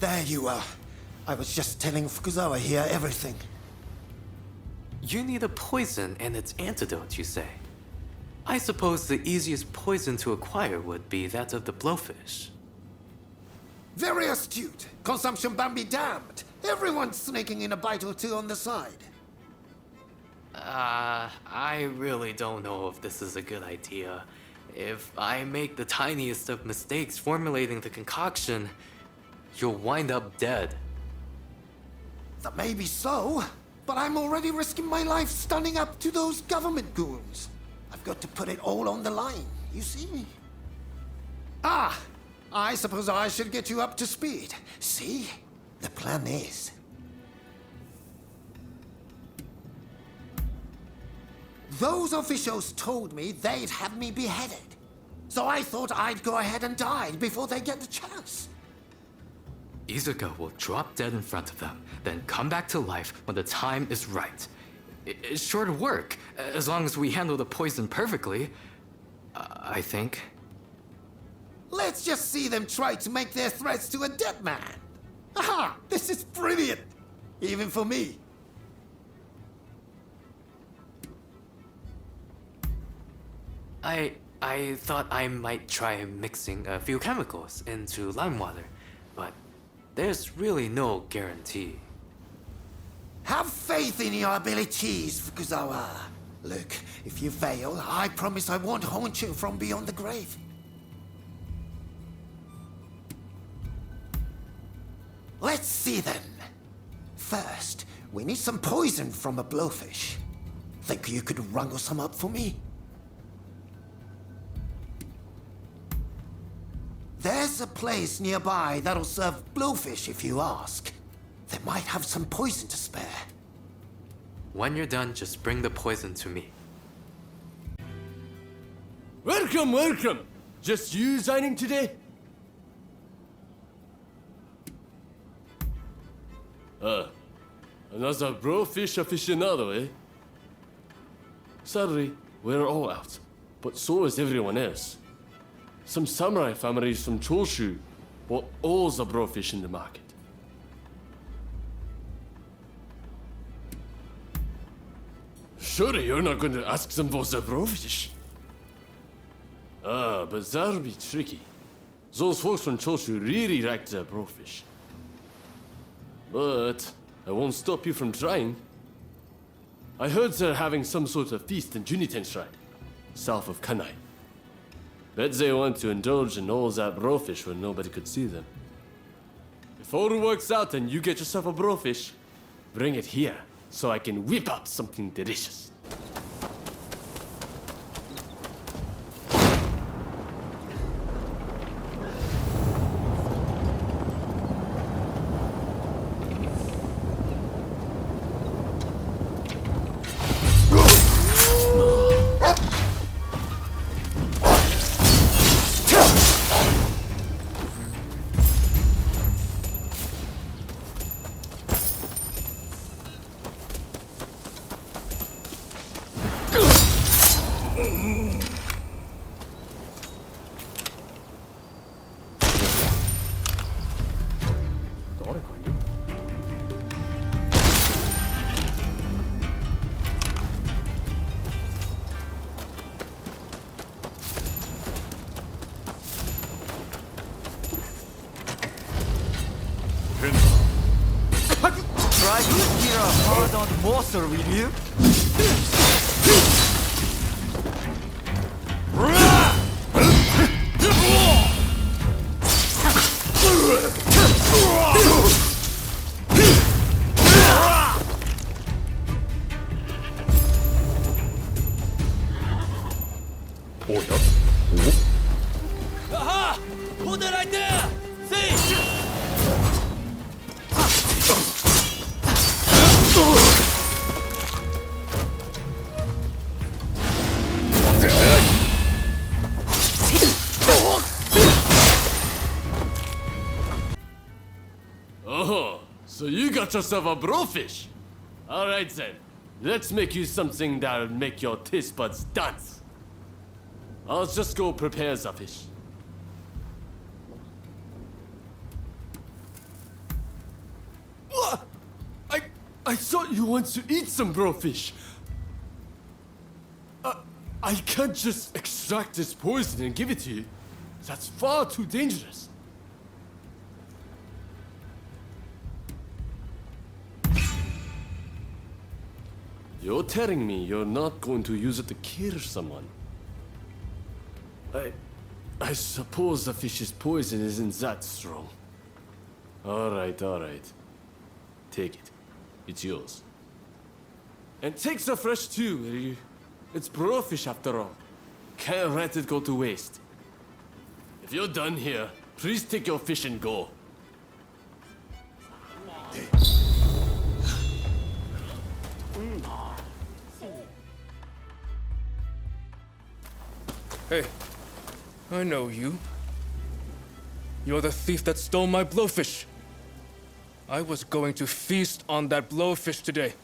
There you are. I was just telling Fukuzawa here everything. You need a poison and its antidote, you say? I suppose the easiest poison to acquire would be that of the blowfish. Very astute. Consumption ban be damned. Everyone's sneaking in a bite or two on the side. I really don't know if this is a good idea. If I make the tiniest of mistakes formulating the concoction, you'll wind up dead. That may be so, but I'm already risking my life standing up to those government goons. I've got to put it all on the line, you see? Ah! I suppose I should get you up to speed. See? The plan is... Those officials told me they'd have me beheaded. So I thought I'd go ahead and die before they get the chance. Izuka will drop dead in front of them, then come back to life when the time is right. It's sure to work, as long as we handle the poison perfectly, I think. Let's just see them try to make their threats to a dead man. Aha! This is brilliant! Even for me. I thought I might try mixing a few chemicals into lime water, but there's really no guarantee. Have faith in your abilities, Fukuzawa. Look, if you fail, I promise I won't haunt you from beyond the grave. Let's see then. First, we need some poison from a blowfish. Think you could wrangle some up for me? There's a place nearby that'll serve blowfish if you ask. They might have some poison to spare. When you're done, just bring the poison to me. Welcome, welcome! Just you signing today? Another blowfish aficionado, eh? Sadly, we're all out, but so is everyone else. Some samurai families from Choshu bought all the blowfish in the market. Surely you're not going to ask them for the blowfish? But that'll be tricky. Those folks from Choshu really like the blowfish. But I won't stop you from trying. I heard they're having some sort of feast in Juniten Shrine, south of Kanai. Bet they want to indulge in all that blowfish when nobody could see them. If all works out and you get yourself a blowfish, bring it here so I can whip up something delicious. Try to steer a hard-on monster, will you? Aha! Hold it right there! See! Oh, so you got yourself a blowfish? All right then, let's make you something that'll make your taste buds dance. I'll just go prepare the fish. I thought you want to eat some blowfish. I can't just extract this poison and give it to you. That's far too dangerous. You're telling me you're not going to use it to kill someone? I suppose the fish's poison isn't that strong. All right. Take it. It's yours. And take the fresh too, will you? It's blowfish after all. Can't let it go to waste. If you're done here, please take your fish and go. Hey, I know you. You're the thief that stole my blowfish. I was going to feast on that blowfish today.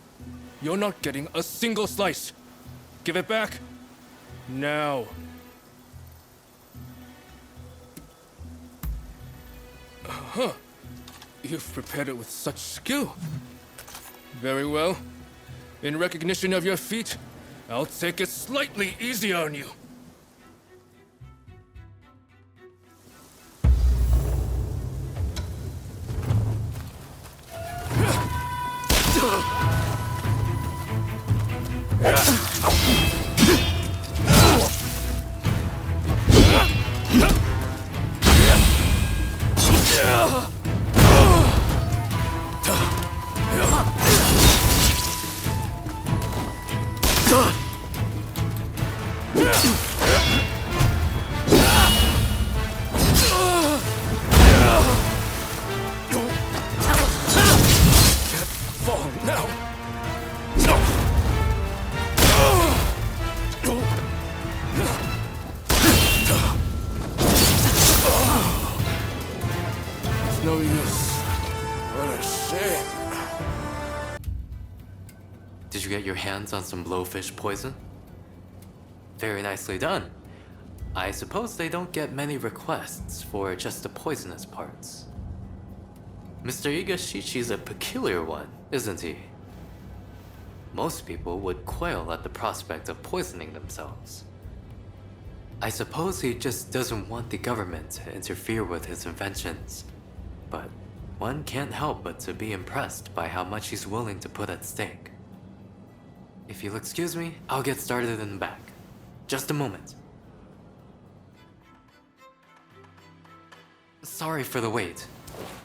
You're not getting a single slice. Give it back. Now. Huh. You've prepared it with such skill. Very well. In recognition of your feat, I'll take it slightly easier on you. No use. What a shame. Did you get your hands on some blowfish poison? Very nicely done. I suppose they don't get many requests for just the poisonous parts. Mr. Igashichi's a peculiar one, isn't he? Most people would quail at the prospect of poisoning themselves. I suppose he just doesn't want the government to interfere with his inventions. But one can't help but to be impressed by how much he's willing to put at stake. If you'll excuse me, I'll get started in the back. Just a moment. Sorry for the wait.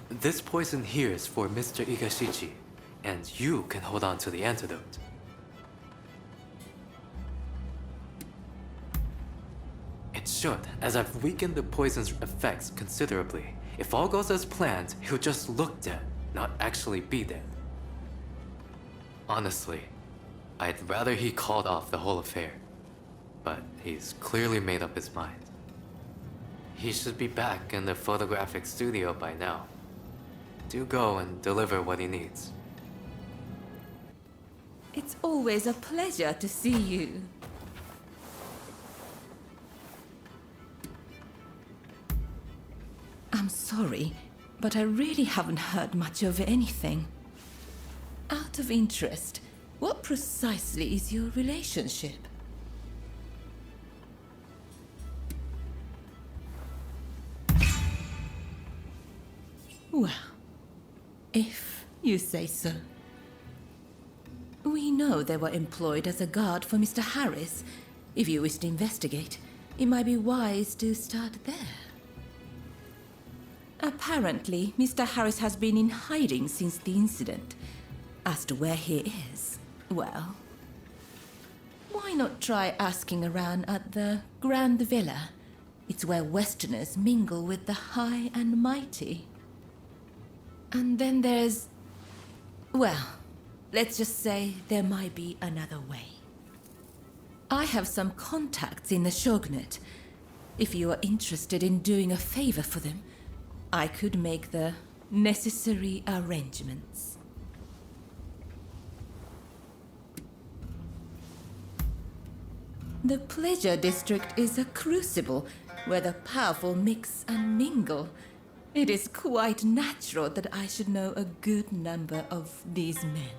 This poison here is for Mr. Igashichi, and you can hold on to the antidote. It should, as I've weakened the poison's effects considerably. If all goes as planned, he'll just look dead, not actually be dead. Honestly, I'd rather he called off the whole affair. But he's clearly made up his mind. He should be back in the photographic studio by now. Do go and deliver what he needs. It's always a pleasure to see you. I'm sorry, but I really haven't heard much of anything. Out of interest, what precisely is your relationship? Well, if you say so. We know they were employed as a guard for Mr. Harris. If you wish to investigate, it might be wise to start there. Apparently, Mr. Harris has been in hiding since the incident. As to where he is, well, why not try asking around at the Grand Villa? It's where Westerners mingle with the high and mighty. And then there's... well, let's just say there might be another way. I have some contacts in the Shogunate. If you are interested in doing a favor for them, I could make the necessary arrangements. The Pleasure District is a crucible where the powerful mix and mingle. It is quite natural that I should know a good number of these men.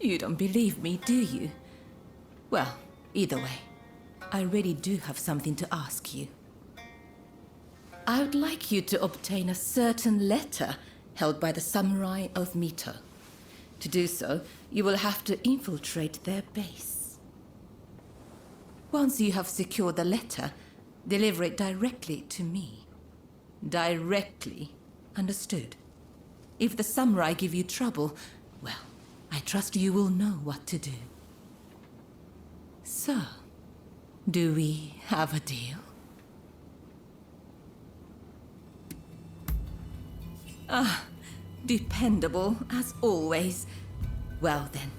You don't believe me, do you? Well, either way, I really do have something to ask you. I would like you to obtain a certain letter held by the samurai of Mito. To do so, you will have to infiltrate their base. Once you have secured the letter, deliver it directly to me. Directly, understood? If the samurai give you trouble, well, I trust you will know what to do. So, do we have a deal? Ah, dependable as always. Well then,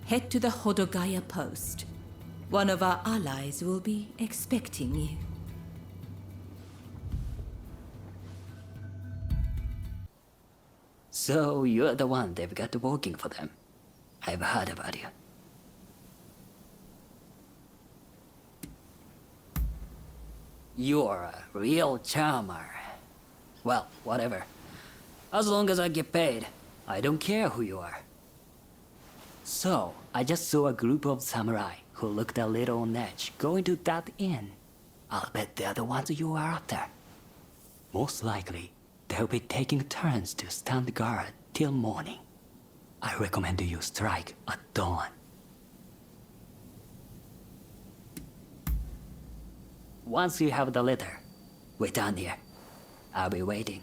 head to the Hodogaya post. One of our allies will be expecting you. So you're the one they've got working for them. I've heard about you. You're a real charmer. Well, whatever. As long as I get paid, I don't care who you are. So, I just saw a group of samurai who looked a little on edge going to that inn. I'll bet they're the ones you are after. Most likely, they'll be taking turns to stand guard till morning. I recommend you strike at dawn. Once you have the letter, wait down here. I'll be waiting.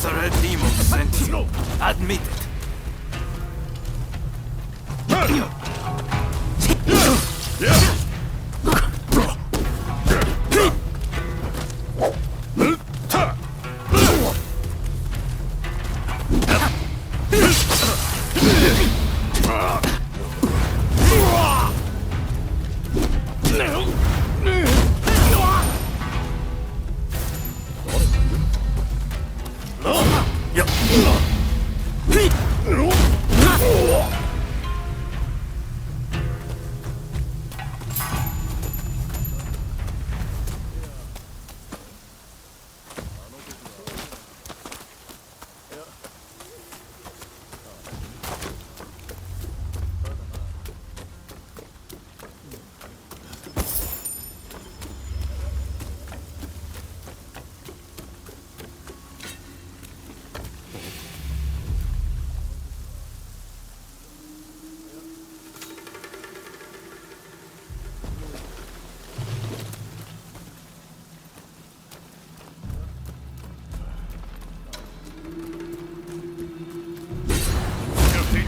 The red demon sent you. Admit it.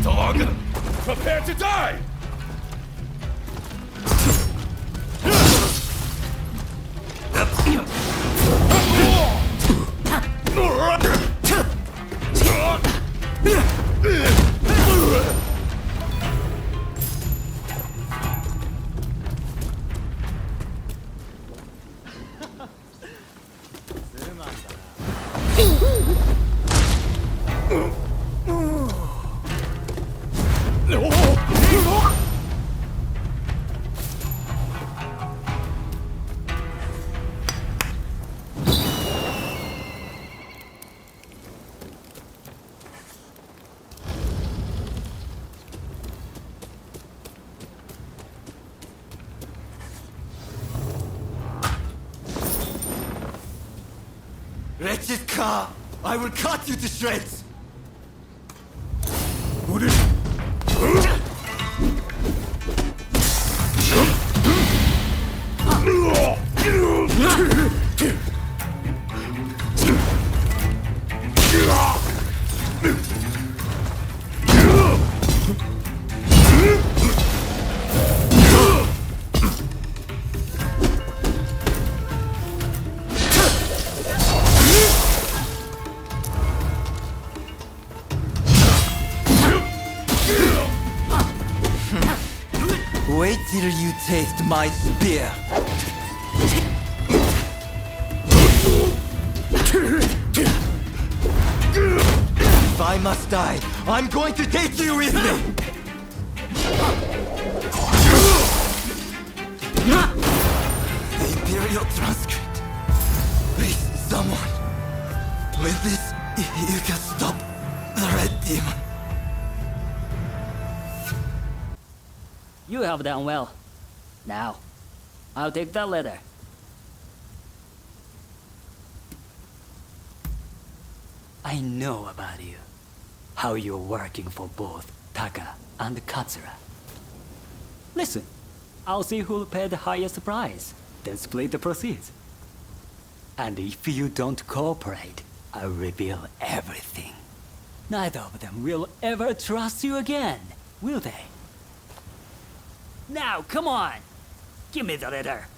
Dog! Prepare to die! Wretched car! I will cut you to shreds! Wait till you taste my spear. If I'm must die. I'm going to take you with me. The Imperial transcript. Please, someone. With this, you can stop the Red Demon. You have done well. Now, I'll take that letter. I know about you. How you're working for both Taka and Katsura. Listen, I'll see who'll pay the highest price, then split the proceeds. And if you don't cooperate, I'll reveal everything. Neither of them will ever trust you again, will they? Now, come on! Give me the letter!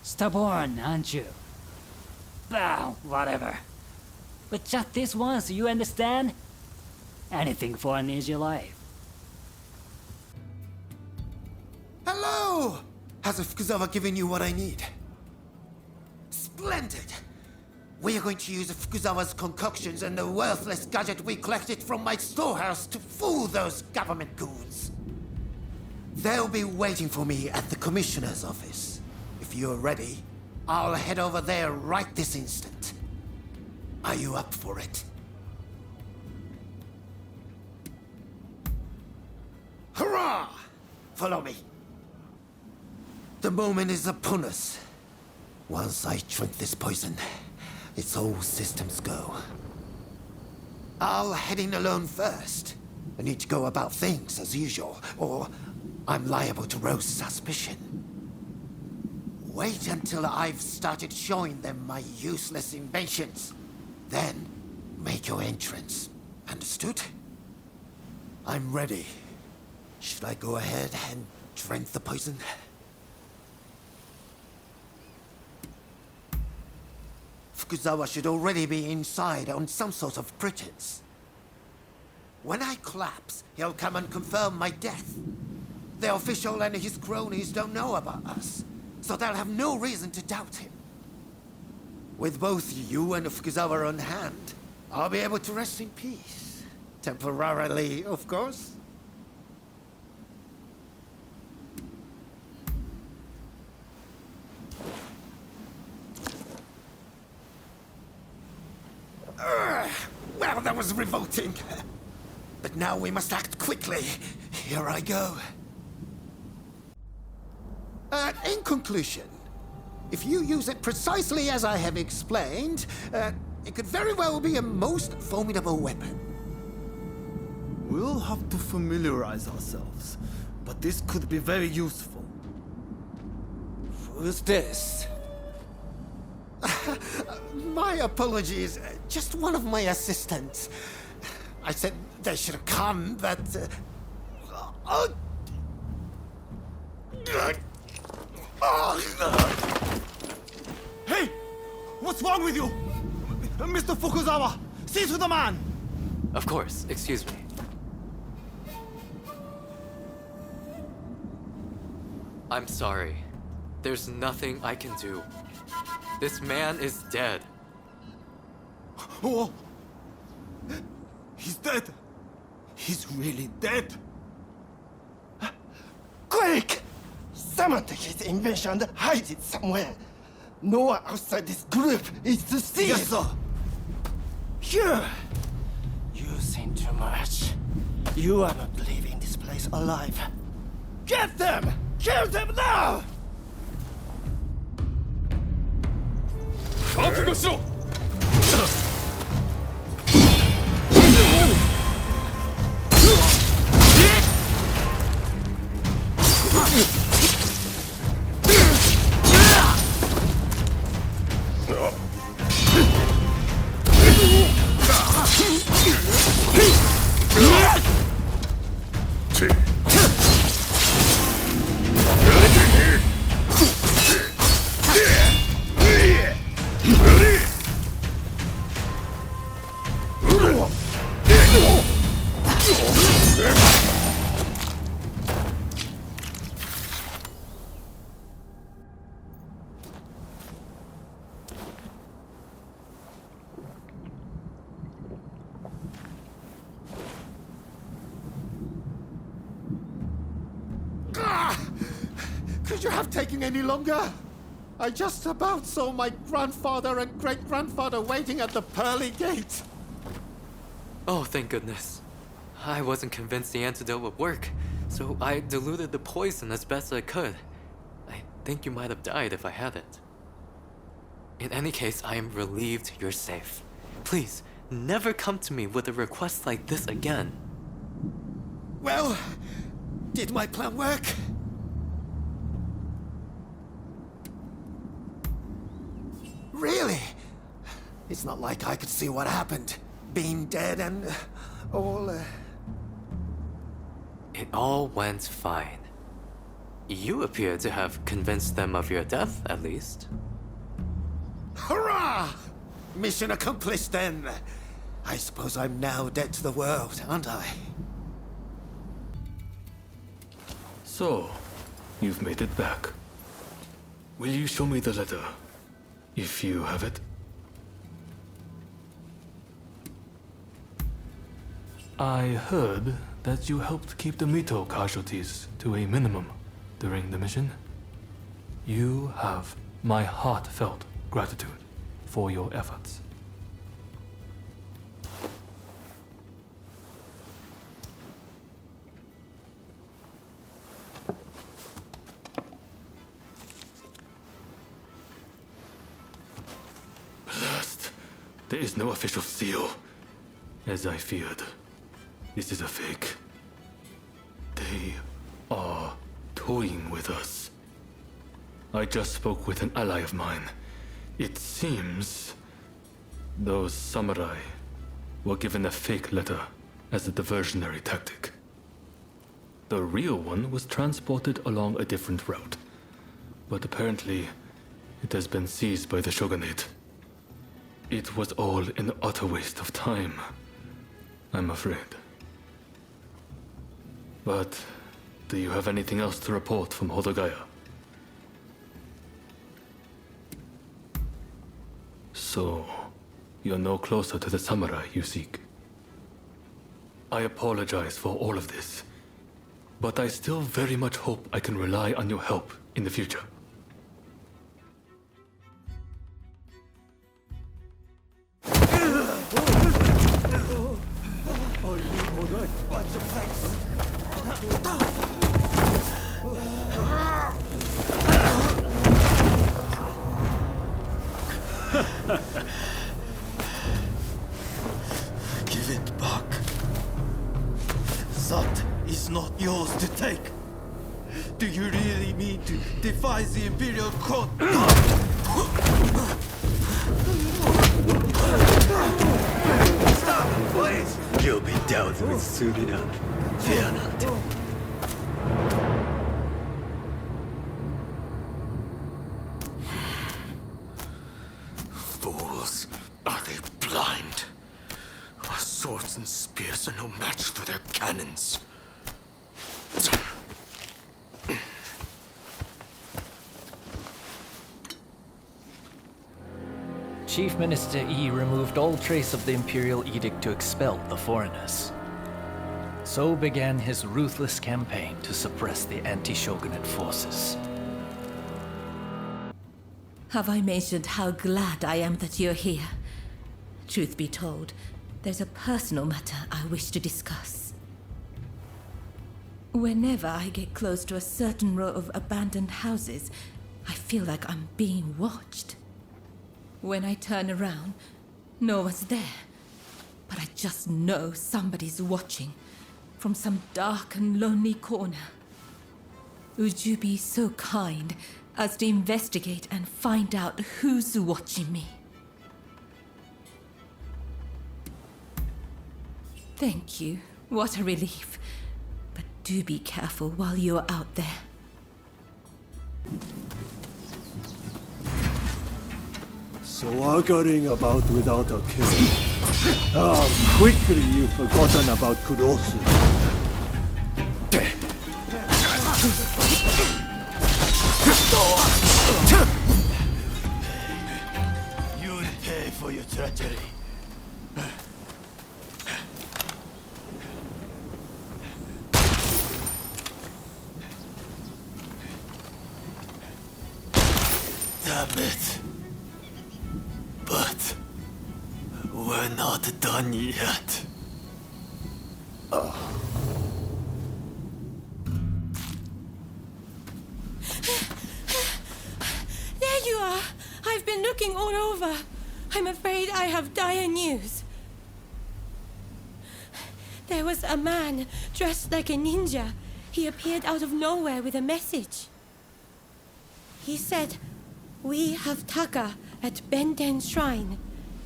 Stubborn, aren't you? Well, whatever. But just this once, you understand? Anything for an easy life. Hello! Has Fukuzawa given you what I need? Splendid! We are going to use Fukuzawa's concoctions and the worthless gadget we collected from my storehouse to fool those government goons. They'll be waiting for me at the commissioner's office. If you're ready, I'll head over there right this instant. Are you up for it? Hurrah! Follow me. The moment is upon us. Once I drink this poison, it's all systems go. I'll head in alone first. I need to go about things as usual, or I'm liable to rouse suspicion. Wait until I've started showing them my useless inventions. Then, make your entrance. Understood? I'm ready. Should I go ahead and drink the poison? Fukuzawa should already be inside on some sort of pretense. When I collapse, he'll come and confirm my death. The official and his cronies don't know about us, so they'll have no reason to doubt him. With both you and Fukuzawa on hand, I'll be able to rest in peace. Temporarily, of course. Well, that was revolting. But now we must act quickly. Here I go. In conclusion, if you use it precisely as I have explained, it could very well be a most formidable weapon. We'll have to familiarize ourselves, but this could be very useful. Who's this? My apologies. Just one of my assistants. I said they should come, but... Hey! What's wrong with you? Mr. Fukuzawa! See to the man! Of course, excuse me. I'm sorry. There's nothing I can do. This man is dead. Oh! He's dead! He's really dead! Quick! Someone take his invention and hide it somewhere. No one outside this group is to see Yes, it. sir! Here! You think too much. You are not leaving this place alive. Get them! Kill them now! 覚悟しろ Ready? Ah! Could you have taken any longer? I just about saw my grandfather and great-grandfather waiting at the pearly gate. Oh, thank goodness. I wasn't convinced the antidote would work, so I diluted the poison as best I could. I think you might have died if I had it. In any case, I am relieved you're safe. Please, never come to me with a request like this again. Well, did my plan work? Really? It's not like I could see what happened. Being dead and all... It all went fine. You appear to have convinced them of your death, at least. Hurrah! Mission accomplished then. I suppose I'm now dead to the world, aren't I? So, you've made it back. Will you show me the letter, if you have it? I heard that you helped keep the Mito casualties to a minimum during the mission. You have my heartfelt gratitude for your efforts. Blast! There is no official seal, as I feared. This is a fake. They are toying with us. I just spoke with an ally of mine. It seems those samurai were given a fake letter as a diversionary tactic. The real one was transported along a different route, but apparently it has been seized by the shogunate. It was all an utter waste of time, I'm afraid. But do you have anything else to report from Hodogaya? So, you're no closer to the samurai you seek. I apologize for all of this, but I still very much hope I can rely on your help in the future. Give it back. That is not yours to take. Do you really mean to defy the Imperial Court? Stop, please! You'll be dealt with soon enough. Fear not. Fools. Are they blind? Our swords and spears are no match for their cannons. Chief Minister Yi removed all trace of the Imperial Edict to expel the foreigners. So began his ruthless campaign to suppress the anti-shogunate forces. Have I mentioned how glad I am that you're here? Truth be told, there's a personal matter I wish to discuss. Whenever I get close to a certain row of abandoned houses, I feel like I'm being watched. When I turn around, no one's there. But I just know somebody's watching from some dark and lonely corner. Would you be so kind as to investigate and find out who's watching me? Thank you. What a relief. But do be careful while you're out there. So arguing about without a kill. How quickly you've forgotten about Kurosu. You'll pay for your treachery. Damn it. But we're not done yet. There you are! I've been looking all over. I'm afraid I have dire news. There was a man dressed like a ninja. He appeared out of nowhere with a message. He said, "We have Taka at Benten Shrine.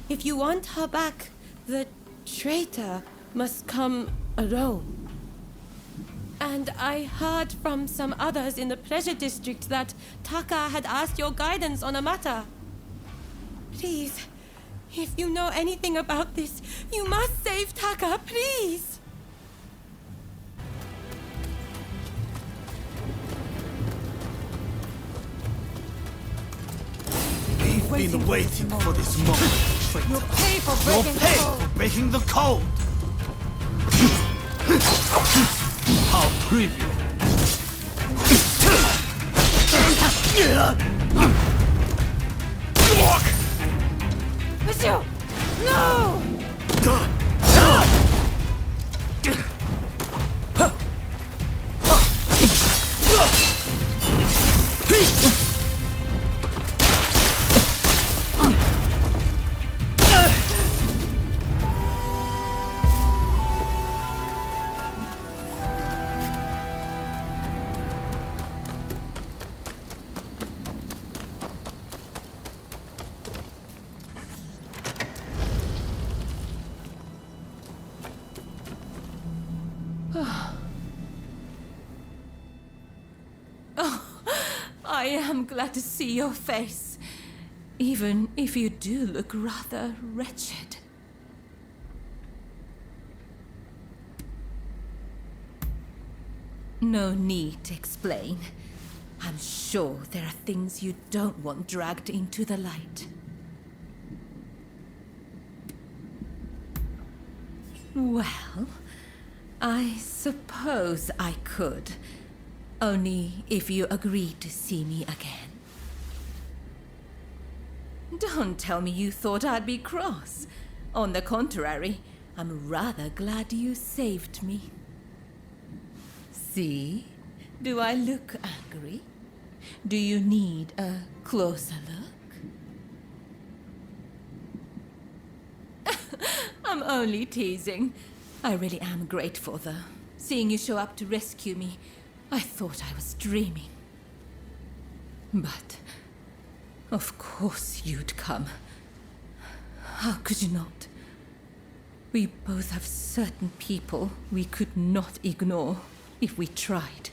If you want her back, the traitor must come alone." And I heard from some others in the Pleasure District that Taka had asked your guidance on a matter. Please, if you know anything about this, you must save Taka, please! We've been waiting for this moment, traitor. You'll pay for You'll breaking pay the code. for breaking the code! How preview! Monsieur! No! I am glad to see your face, even if you do look rather wretched. No need to explain. I'm sure there are things you don't want dragged into the light. Well, I suppose I could. Only if you agree to see me again. Don't tell me you thought I'd be cross. On the contrary, I'm rather glad you saved me. See? Do I look angry? Do you need a closer look? I'm only teasing. I really am grateful, though. Seeing you show up to rescue me, I thought I was dreaming. But, of course you'd come. How could you not? We both have certain people we could not ignore if we tried.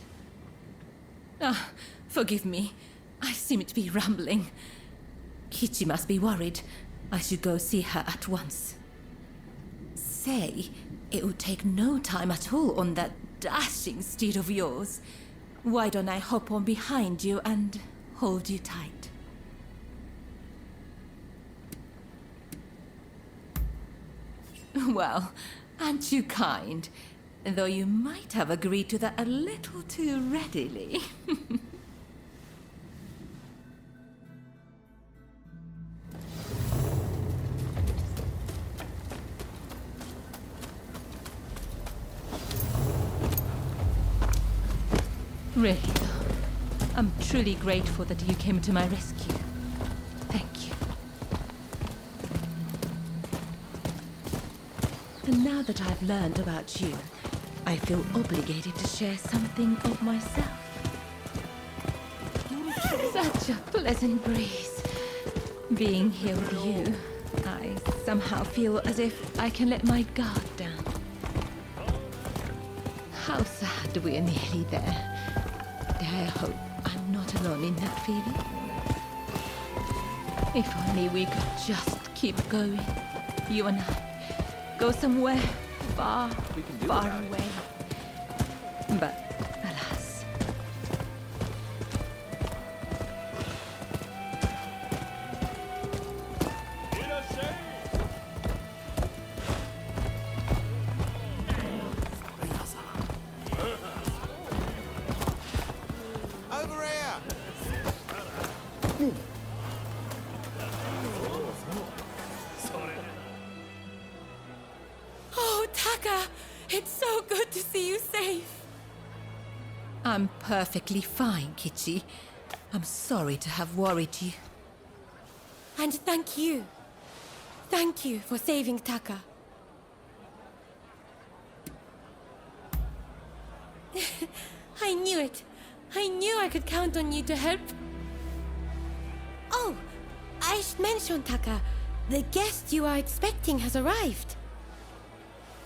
Ah, forgive me. I seem to be rambling. Kichi must be worried. I should go see her at once. Say, it would take no time at all on that dashing steed of yours. Why don't I hop on behind you and hold you tight? Well, aren't you kind? Though you might have agreed to that a little too readily. Really, though, I'm truly grateful that you came to my rescue. Thank you. And now that I've learned about you, I feel obligated to share something of myself. Such a pleasant breeze. Being here with you, I somehow feel as if I can let my guard down. How sad we're nearly there. Dare I hope I'm not alone in that feeling? If only we could just keep going, you and I. Go somewhere far, far away. But alas. Over here! I'm perfectly fine, Kichi. I'm sorry to have worried you. And thank you. Thank you for saving Taka. I knew it. I knew I could count on you to help. Oh, I should mention, Taka. The guest you are expecting has arrived.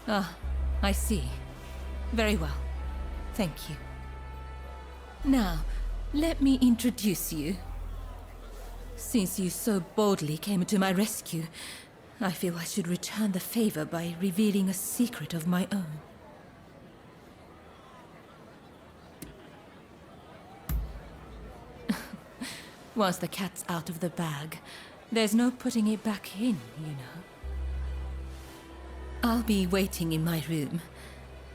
Ah, I see. Very well. Thank you. Now, let me introduce you. Since you so boldly came to my rescue, I feel I should return the favor by revealing a secret of my own. Once the cat's out of the bag, there's no putting it back in, you know. I'll be waiting in my room.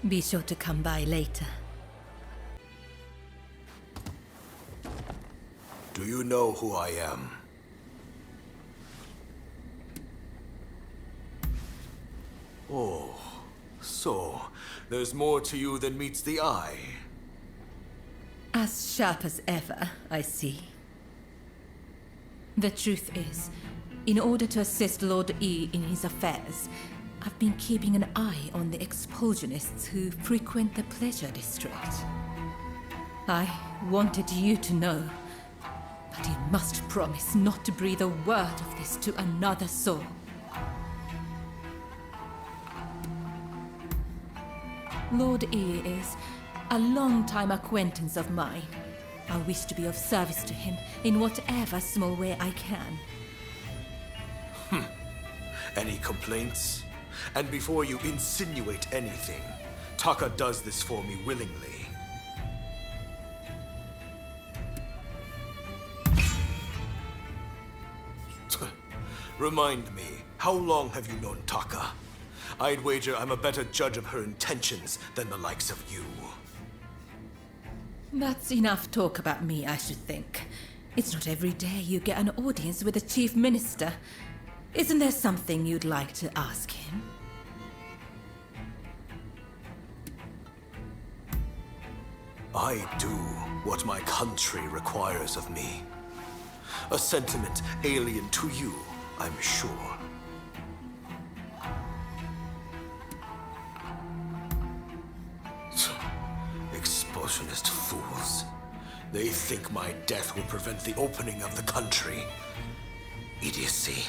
Be sure to come by later. Do you know who I am? Oh, so there's more to you than meets the eye. As sharp as ever, I see. The truth is, in order to assist Lord E in his affairs, I've been keeping an eye on the expulsionists who frequent the Pleasure District. I wanted you to know, but you must promise not to breathe a word of this to another soul. Lord E is a long-time acquaintance of mine. I wish to be of service to him in whatever small way I can. Any complaints? And before you insinuate anything, Taka does this for me willingly. Remind me, how long have you known Taka? I'd wager I'm a better judge of her intentions than the likes of you. That's enough talk about me, I should think. It's not every day you get an audience with the Chief Minister. Isn't there something you'd like to ask him? I do what my country requires of me. A sentiment alien to you, I'm sure. Expulsionist fools. They think my death will prevent the opening of the country. Idiocy.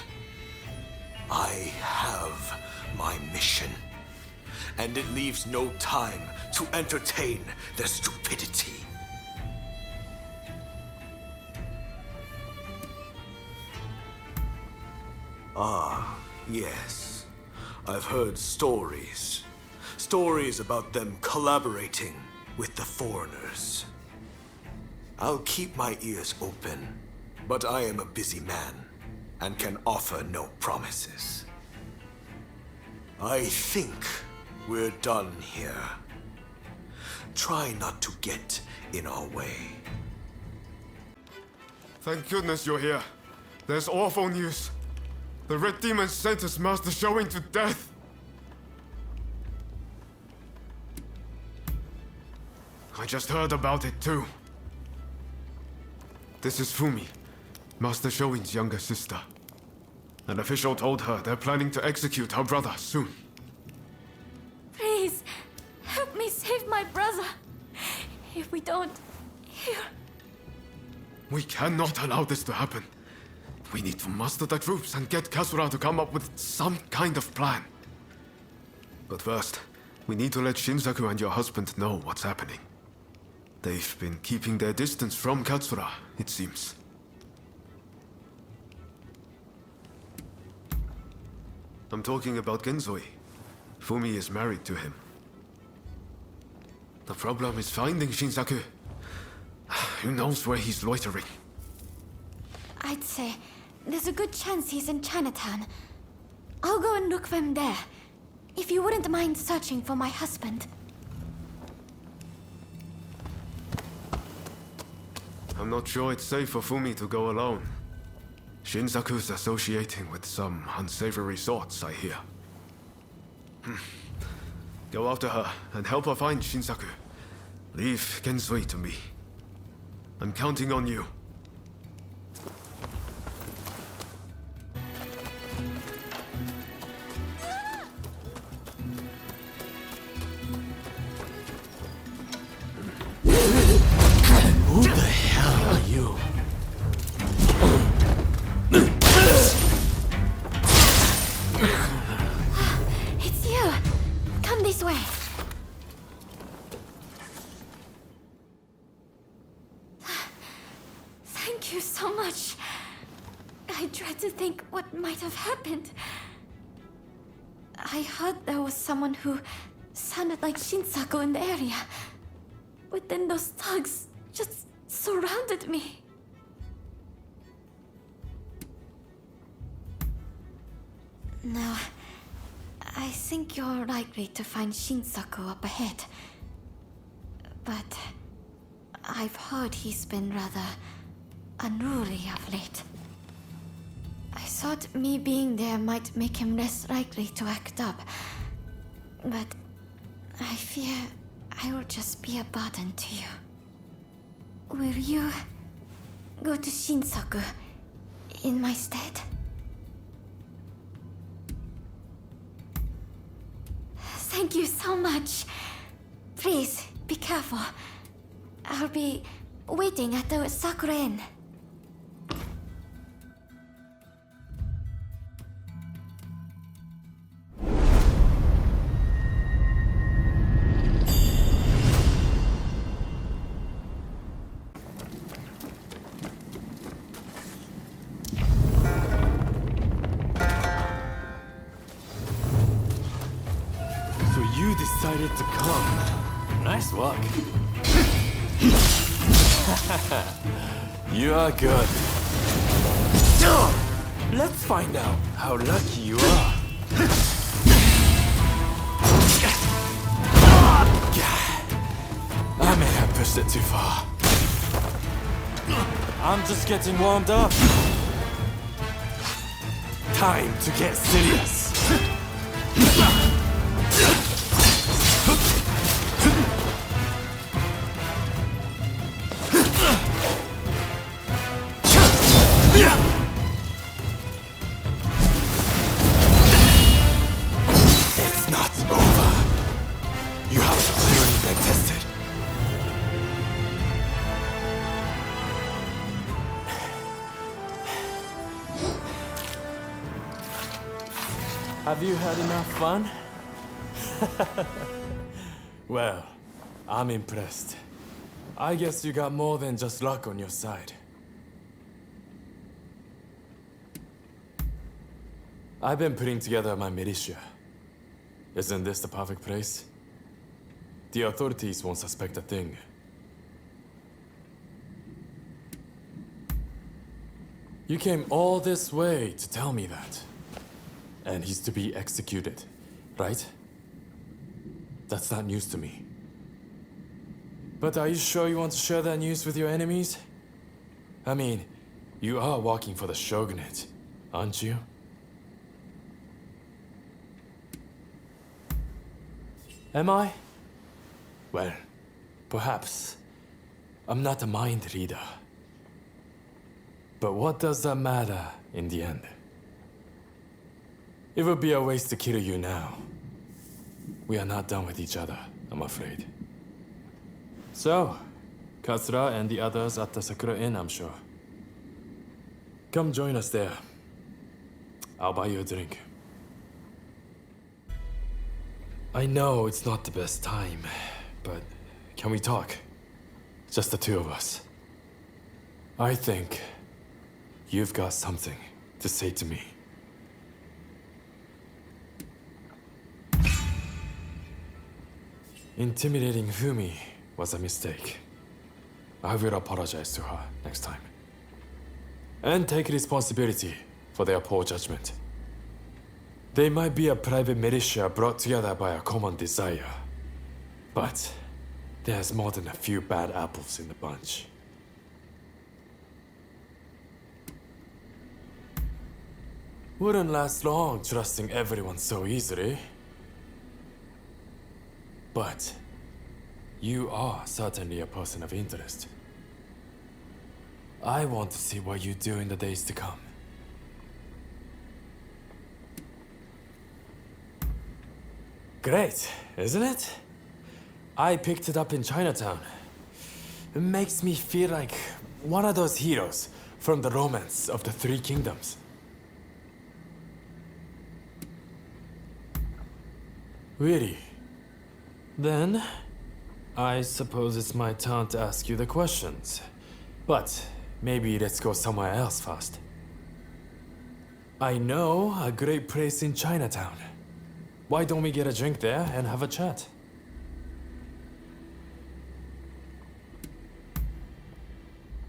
I have my mission, and it leaves no time to entertain their stupidity. Ah, yes. I've heard stories. Stories about them collaborating with the foreigners. I'll keep my ears open, but I am a busy man and can offer no promises. I think we're done here. Try not to get in our way. Thank goodness you're here. There's awful news. The Red Demon sentenced Master Showing to death. I just heard about it too. This is Fumi, Master Showing's younger sister. An official told her they're planning to execute her brother soon. Please, help me save my brother. If we don't, here. We cannot allow this to happen. We need to muster the troops and get Kasura to come up with some kind of plan. But first, we need to let Shinsaku and your husband know what's happening. They've been keeping their distance from Katsura, it seems. I'm talking about Genzoi. Fumi is married to him. The problem is finding Shinsaku. Who knows where he's loitering? I'd say there's a good chance he's in Chinatown. I'll go and look for him there. If you wouldn't mind searching for my husband. I'm not sure it's safe for Fumi to go alone. Shinsaku's associating with some unsavory sorts, I hear. Go after her and help her find Shinsaku. Leave Gensui to me. I'm counting on you. Who the hell are you? It's you! Come this way. Thank you so much. I tried to think what might have happened. I heard there was someone who sounded like Shinsaku in the area. But then those thugs just surrounded me. No, I think you're likely to find Shinsaku up ahead. But I've heard he's been rather unruly of late. I thought me being there might make him less likely to act up. But I fear I will just be a burden to you. Will you go to Shinsaku in my stead? Thank you so much. Please, be careful. I'll be waiting at the Sakura Inn. So you decided to come. Nice work. You are good. Let's find out how lucky you are. I may have pushed it too far. I'm just getting warmed up. Time to get serious. It's not over. You have clearly been tested. Have you had enough fun? Well, I'm impressed. I guess you got more than just luck on your side. I've been putting together my militia. Isn't this the perfect place? The authorities won't suspect a thing. You came all this way to tell me that. And he's to be executed, right? That's not news to me. But are you sure you want to share that news with your enemies? I mean, you are working for the shogunate, aren't you? Am I? Well, perhaps. I'm not a mind reader. But what does that matter in the end? It would be a waste to kill you now. We are not done with each other, I'm afraid. So, Katsura and the others at the Sakura Inn, I'm sure. Come join us there. I'll buy you a drink. I know it's not the best time, but can we talk? Just the two of us. I think you've got something to say to me. Intimidating Fumi was a mistake. I will apologize to her next time. And take responsibility for their poor judgment. They might be a private militia brought together by a common desire. But there's more than a few bad apples in the bunch. Wouldn't last long trusting everyone so easily. But You are certainly a person of interest. I want to see what you do in the days to come. Great, isn't it? I picked it up in Chinatown. It makes me feel like one of those heroes from the romance of the Three Kingdoms. Really? Then, I suppose it's my turn to ask you the questions. But maybe let's go somewhere else first. I know a great place in Chinatown. Why don't we get a drink there and have a chat?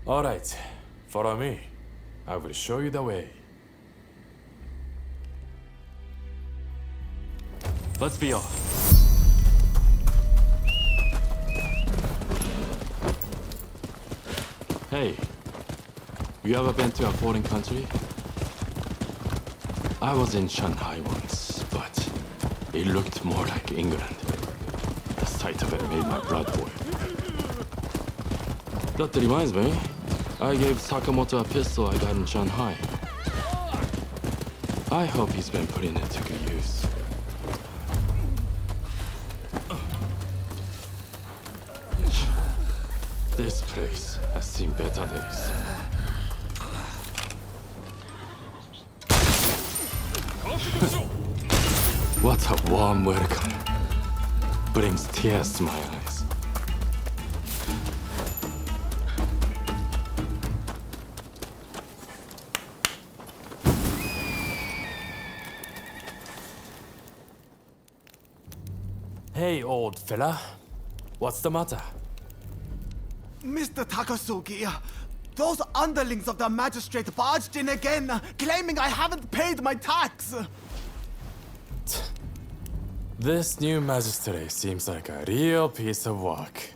All right, follow me. I will show you the way. Let's be off. Hey, you ever been to a foreign country? I was in Shanghai once, but it looked more like England. The sight of it made my blood boil. That reminds me, I gave Sakamoto a pistol I got in Shanghai. I hope he's been putting it to good use. This place has seen better days. What a warm welcome. Brings tears to my eyes. Hey, old fella. What's the matter? Mr. Takasugi, those underlings of the magistrate barged in again, claiming I haven't paid my tax. This new magistrate seems like a real piece of work.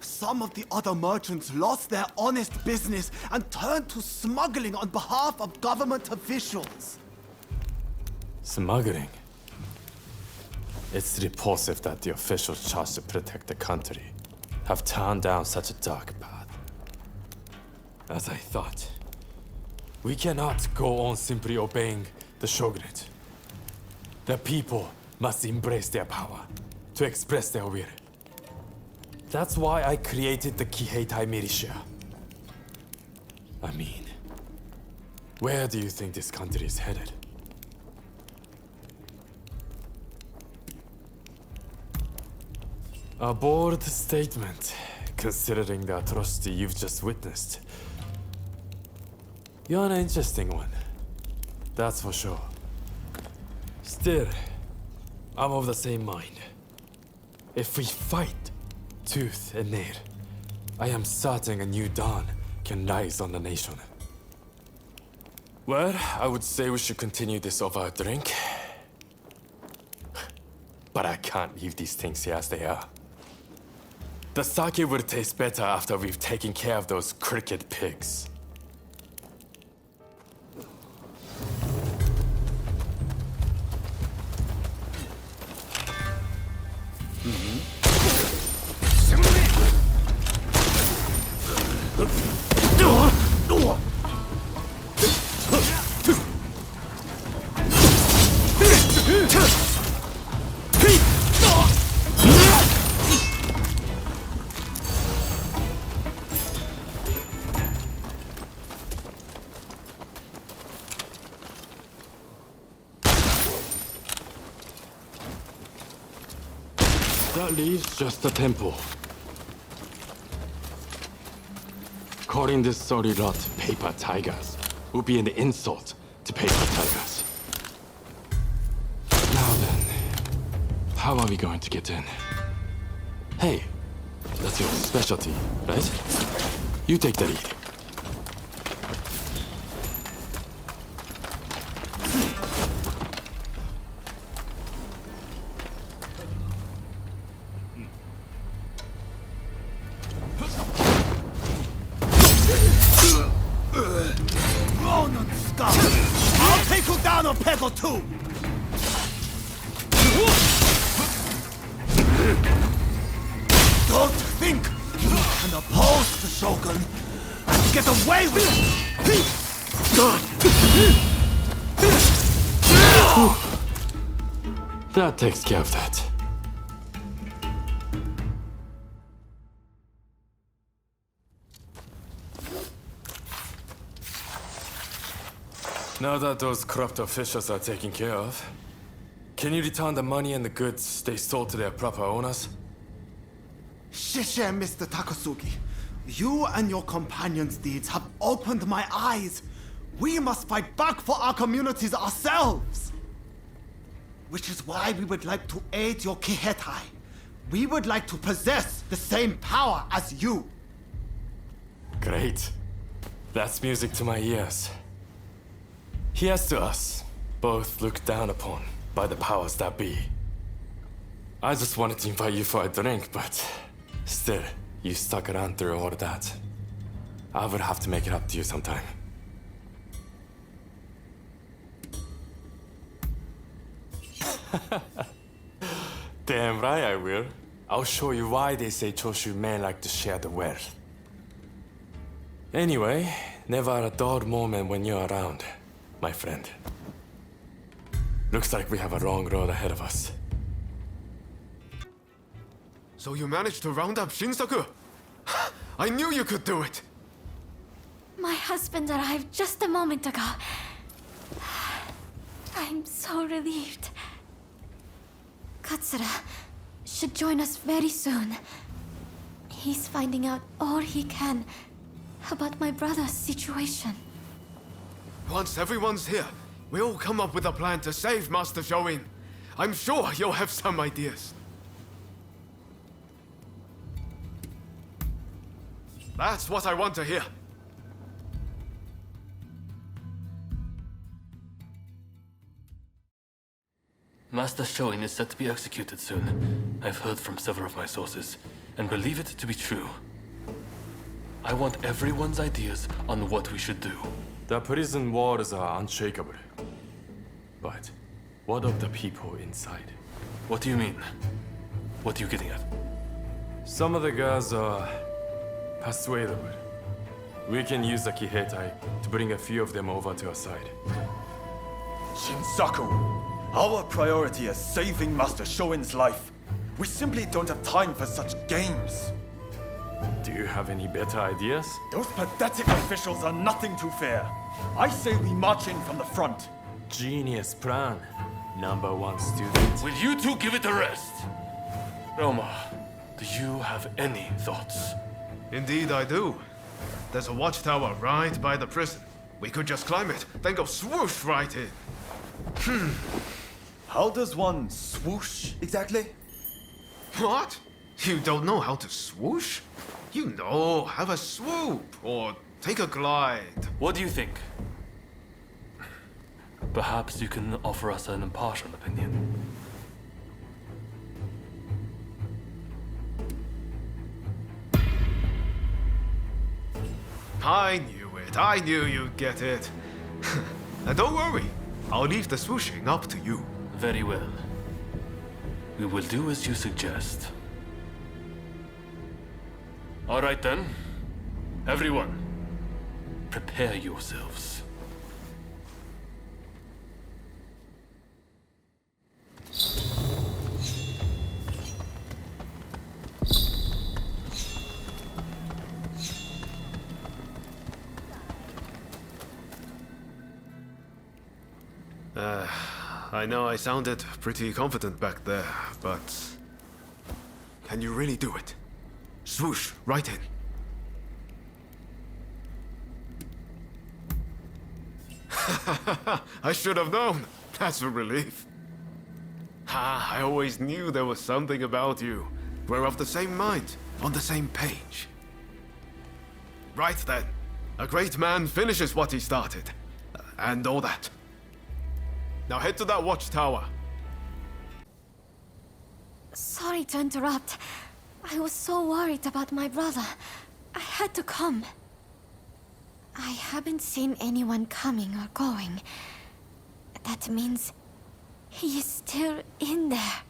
Some of the other merchants lost their honest business and turned to smuggling on behalf of government officials. Smuggling? It's repulsive that the officials charged to protect the country have turned down such a dark path. As I thought, we cannot go on simply obeying the shogunate. The people must embrace their power to express their will. That's why I created the Kiheitai militia. I mean, where do you think this country is headed? A bold statement, considering the atrocity you've just witnessed. You're an interesting one, that's for sure. Still, I'm of the same mind. If we fight tooth and nail, I am certain a new dawn can rise on the nation. Well, I would say we should continue this over a drink. But I can't leave these things here as they are. The sake will taste better after we've taken care of those cricket pigs. That leaves just the temple. Calling this sorry lot paper tigers would be an insult to paper tigers. Now then, how are we going to get in? Hey, that's your specialty, right? You take the lead. Ronin scum! I'll take you down a peg or two! can oppose the Shogun and get away with it! That takes care of that. Now that those corrupt officials are taken care of, can you return the money and the goods they stole to their proper owners? 谢谢, Mr. Takasugi. You and your companions' deeds have opened my eyes. We must fight back for our communities ourselves. Which is why we would like to aid your Kihetai. We would like to possess the same power as you. Great. That's music to my ears. Here's to us, both looked down upon by the powers that be. I just wanted to invite you for a drink, but still, you stuck around through all of that. I would have to make it up to you sometime. Damn right I will. I'll show you why they say Choshu men like to share the wealth. Anyway, never a dull moment when you're around, my friend. Looks like we have a long road ahead of us. So you managed to round up Shinsaku? I knew you could do it! My husband arrived just a moment ago. I'm so relieved. Katsura should join us very soon. He's finding out all he can about my brother's situation. Once everyone's here, we'll come up with a plan to save Master Shoin. I'm sure you'll have some ideas. That's what I want to hear. Master Shoin is set to be executed soon. I've heard from several of my sources, and believe it to be true. I want everyone's ideas on what we should do. The prison walls are unshakable. But what of the people inside? What do you mean? What are you getting at? Some of the guys are persuadable. We can use the Kihetai to bring a few of them over to our side. Shinsaku, our priority is saving Master Shoin's life. We simply don't have time for such games. Do you have any better ideas? Those pathetic officials are nothing to fear. I say we march in from the front. Genius plan. Number one student. Will you two give it a rest? Roma, do you have any thoughts? Indeed I do. There's a watchtower right by the prison. We could just climb it, then go swoosh right in. How does one swoosh exactly? What? You don't know how to swoosh? You know, have a swoop or take a glide. What do you think? Perhaps you can offer us an impartial opinion. I knew it. I knew you'd get it. And don't worry. I'll leave the swooshing up to you. Very well. We will do as you suggest. All right then. Everyone, prepare yourselves. I know I sounded pretty confident back there, but... Can you really do it? Swoosh, right in. I should have known. That's a relief. I always knew there was something about you. We're of the same mind, on the same page. Right then. A great man finishes what he started. And all that. Now head to that watchtower. Sorry to interrupt. I was so worried about my brother. I had to come. I haven't seen anyone coming or going. That means he is still in there.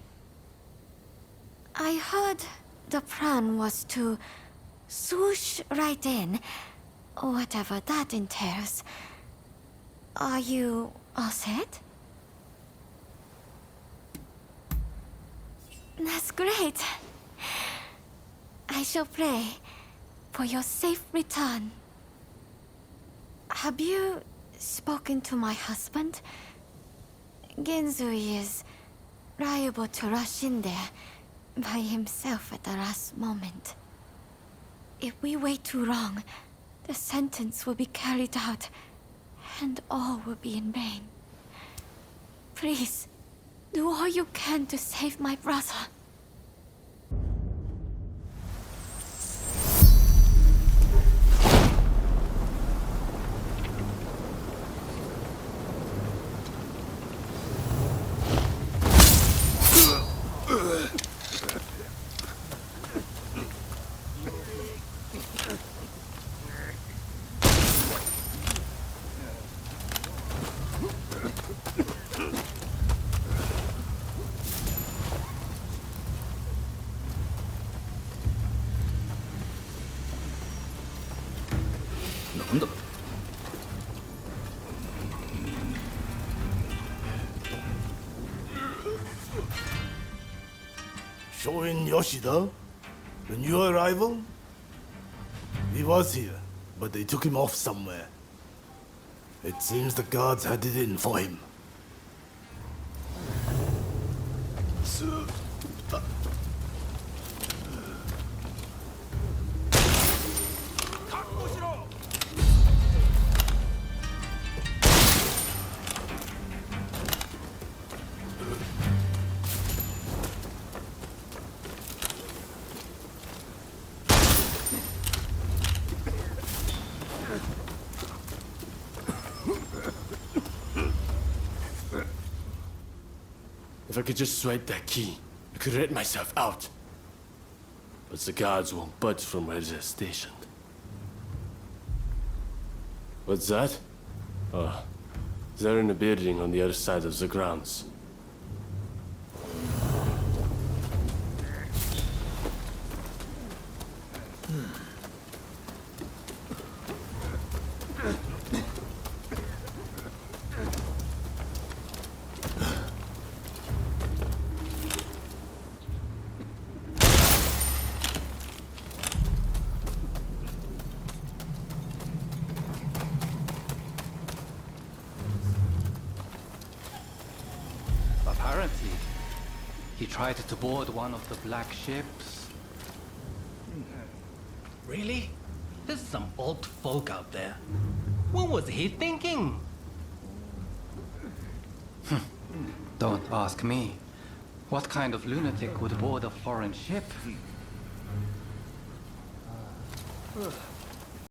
I heard the plan was to swoosh right in, whatever that entails. Are you all set? That's great. I shall pray for your safe return. Have you spoken to my husband? Genzui is liable to rush in there by himself at the last moment. If we wait too long, the sentence will be carried out, and all will be in vain. Please, do all you can to save my brother. Shoin Yoshida? The new arrival? He was here, but they took him off somewhere. It seems the guards had it in for him. If I could just swipe that key, I could let myself out. But the guards won't budge from where they're stationed. What's that? Oh, they're in a building on the other side of the grounds. Apparently, he tried to board one of the black ships. Really? There's some old folk out there. What was he thinking? Don't ask me. What kind of lunatic would board a foreign ship?